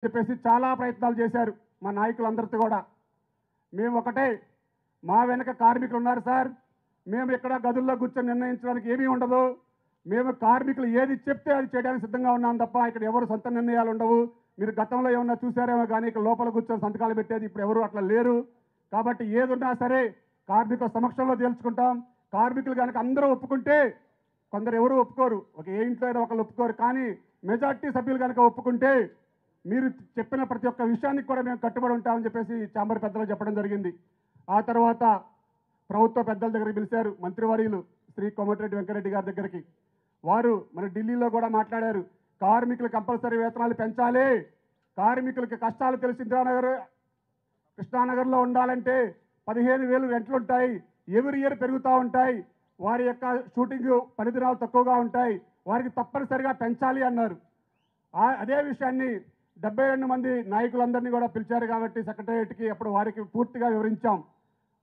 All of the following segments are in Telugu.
చెప్పేసి చాలా ప్రయత్నాలు చేశారు మా నాయకులందరితో కూడా. మేము ఒకటే, మా వెనక కార్మికులు ఉన్నారు సార్, మేము ఇక్కడ గదుల్లో కూర్చొని నిర్ణయించడానికి ఏమీ ఉండదు, మేము కార్మికులు ఏది చెప్తే అది చేయడానికి సిద్ధంగా ఉన్నాం తప్ప ఇక్కడ ఎవరు సొంత నిర్ణయాలు ఉండవు. మీరు గతంలో ఏమన్నా చూసారేమో కానీ ఇక్కడ లోపల కూర్చొని సంతకాలు పెట్టేది ఇప్పుడు ఎవరు అట్లా లేరు. కాబట్టి ఏదున్నా సరే కార్మికుల సమక్షంలో తేల్చుకుంటాం. కార్మికులు కనుక అందరూ ఒప్పుకుంటే, కొందరు ఎవరు ఒప్పుకోరు, ఒక ఏ ఇంట్లో అయినా ఒకళ్ళు ఒప్పుకోరు, కానీ మెజార్టీ సభ్యులు కనుక ఒప్పుకుంటే మీరు చెప్పిన ప్రతి ఒక్క విషయానికి కూడా మేము కట్టుబడి ఉంటామని చెప్పేసి ఛాంబర్ పెద్దలు చెప్పడం జరిగింది. ఆ తర్వాత ప్రభుత్వ పెద్దల దగ్గరికి పిలిచారు మంత్రివర్యులు శ్రీ కోమటిరెడ్డి వెంకరెడ్డి గారి దగ్గరికి. వారు మన ఢిల్లీలో కూడా మాట్లాడారు, కార్మికులు కంపల్సరీ వేతనాలు పెంచాలి, కార్మికులకి కష్టాలు తెలిసి ఇందిరానగర్ కృష్ణానగర్లో ఉండాలంటే 15,000 రెంట్లు ఉంటాయి, ఎవ్రీ ఇయర్ పెరుగుతూ ఉంటాయి, వారి యొక్క షూటింగ్ పని దినాలు తక్కువగా ఉంటాయి, వారికి తప్పనిసరిగా పెంచాలి అన్నారు. అదే విషయాన్ని 72 మంది నాయకులందరినీ కూడా పిలిచారు కాబట్టి సెక్రటేరియట్కి అప్పుడు వారికి పూర్తిగా వివరించాం.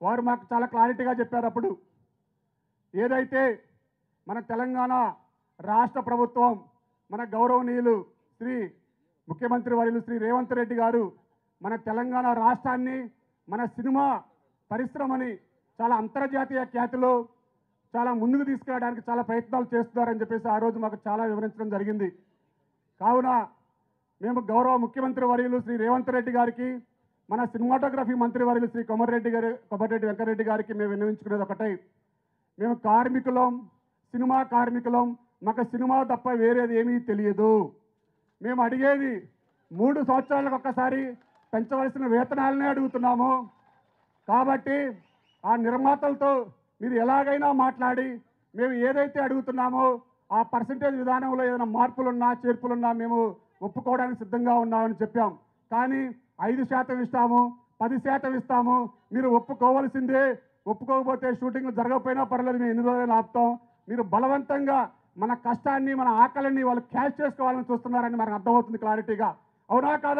వారు మాకు చాలా క్లారిటీగా చెప్పారు. అప్పుడు ఏదైతే మన తెలంగాణ రాష్ట్ర ప్రభుత్వం, మన గౌరవనీయులు శ్రీ ముఖ్యమంత్రి వర్యులు శ్రీ రేవంత్ రెడ్డి గారు మన తెలంగాణ రాష్ట్రాన్ని, మన సినిమా పరిశ్రమని చాలా అంతర్జాతీయ ఖ్యాతిలో చాలా ముందుకు తీసుకెళ్ళడానికి చాలా ప్రయత్నాలు చేస్తున్నారని చెప్పేసి ఆ రోజు మాకు చాలా వివరించడం జరిగింది. కావున మేము గౌరవ ముఖ్యమంత్రి వర్యులు శ్రీ రేవంత్ రెడ్డి గారికి, మన సినిమాటోగ్రఫీ మంత్రి వర్యులు శ్రీ కోమటిరెడ్డి వెంకరెడ్డి గారికి మేము విన్నవించుకునేది ఒకటే, మేము కార్మికులం, సినిమా కార్మికులం, మాకు సినిమా తప్ప వేరేది ఏమీ తెలియదు. మేము అడిగేది 3 సంవత్సరాలకు ఒక్కసారి పెంచవలసిన వేతనాలనే అడుగుతున్నాము. కాబట్టి ఆ నిర్మాతలతో మీరు ఎలాగైనా మాట్లాడి మేము ఏదైతే అడుగుతున్నామో ఆ పర్సంటేజ్ విధానంలో ఏదైనా మార్పులున్నా చేర్పులున్నా మేము ఒప్పుకోవడానికి సిద్ధంగా ఉన్నామని చెప్పాం. కానీ 5% ఇస్తాము, 10% ఇస్తాము, మీరు ఒప్పుకోవాల్సిందే, ఒప్పుకోకపోతే షూటింగ్లు జరగకపోయినా పర్లేదు, మేము ఎన్ని రోజులు ఆపుతాం, మీరు బలవంతంగా మన కష్టాన్ని మన ఆకలిని వాళ్ళు క్యాష్ చేసుకోవాలని చూస్తున్నారని మనకు అర్థమవుతుంది క్లారిటీగా. అవునా కాదా?